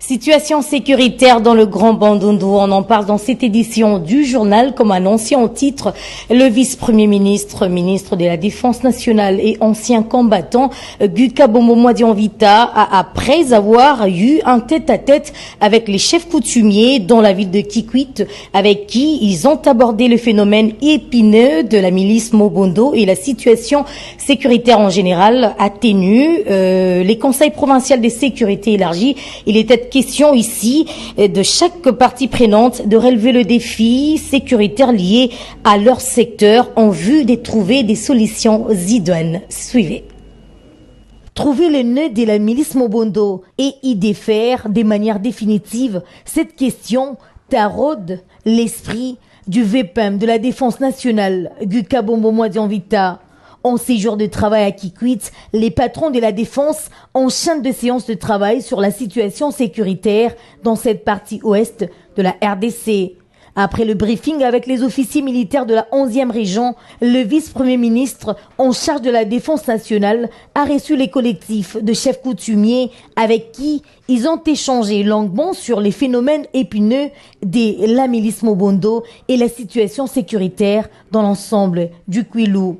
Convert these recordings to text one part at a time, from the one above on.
Situation sécuritaire dans le Grand Bandundu. On en parle dans cette édition du journal, comme annoncé en titre. Le vice-premier ministre, ministre de la Défense nationale et ancien combattant, Gukabombo Mwadianvita, après avoir eu un tête-à-tête avec les chefs coutumiers dans la ville de Kikwit, avec qui ils ont abordé le phénomène épineux de la milice Mobondo et la situation sécuritaire en général atténue. Les conseils provinciaux de sécurité élargis, il était question ici de chaque partie prenante de relever le défi sécuritaire lié à leur secteur en vue de trouver des solutions idoines. Suivez. Trouver le nœud de la milice Mobondo et y défaire de manière définitive, cette question taraude l'esprit du VPM de la Défense nationale, Gukabombo Mwadianvita. En séjour de travail à Kikwit, les patrons de la Défense enchaînent de séances de travail sur la situation sécuritaire dans cette partie ouest de la RDC. Après le briefing avec les officiers militaires de la 11e région, le vice-premier ministre en charge de la Défense nationale a reçu les collectifs de chefs coutumiers avec qui ils ont échangé longuement sur les phénomènes épineux de la milice Mobondo et la situation sécuritaire dans l'ensemble du Kwilu.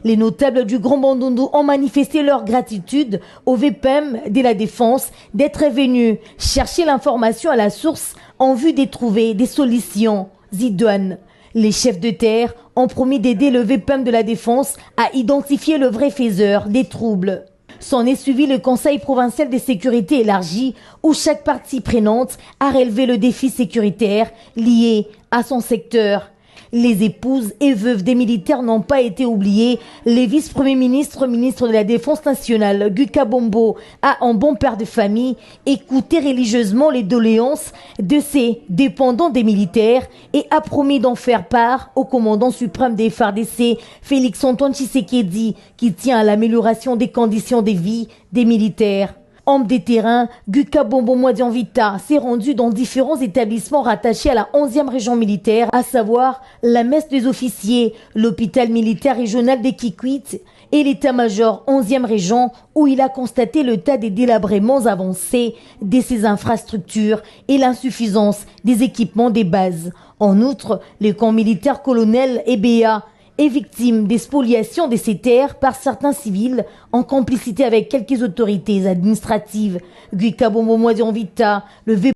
Les notables du Grand Bandundu ont manifesté leur gratitude au VPM de la Défense d'être venus chercher l'information à la source en vue de trouver des solutions idoines. Les chefs de terre ont promis d'aider le VPM de la Défense à identifier le vrai faiseur des troubles. S'en est suivi le Conseil provincial de sécurité élargi où chaque partie prenante a relevé le défi sécuritaire lié à son secteur. Les épouses et veuves des militaires n'ont pas été oubliées. Le vice-premier ministre, ministre de la Défense nationale, Gukabombo, a, en bon père de famille, écouté religieusement les doléances de ses dépendants des militaires et a promis d'en faire part au commandant suprême des FARDC, Félix Antoine Tshisekedi, qui tient à l'amélioration des conditions de vie des militaires. Homme des terrains, Gukabombo Mwadianvita s'est rendu dans différents établissements rattachés à la 11e région militaire, à savoir la messe des officiers, l'hôpital militaire régional de Kikwit et l'état-major 11e région où il a constaté le tas des délabrements avancés de ces infrastructures et l'insuffisance des équipements des bases. En outre, le camp militaire colonel EBA est victime des spoliations de ces terres par certains civils en complicité avec quelques autorités administratives. Gukabombo Mwadianvita, le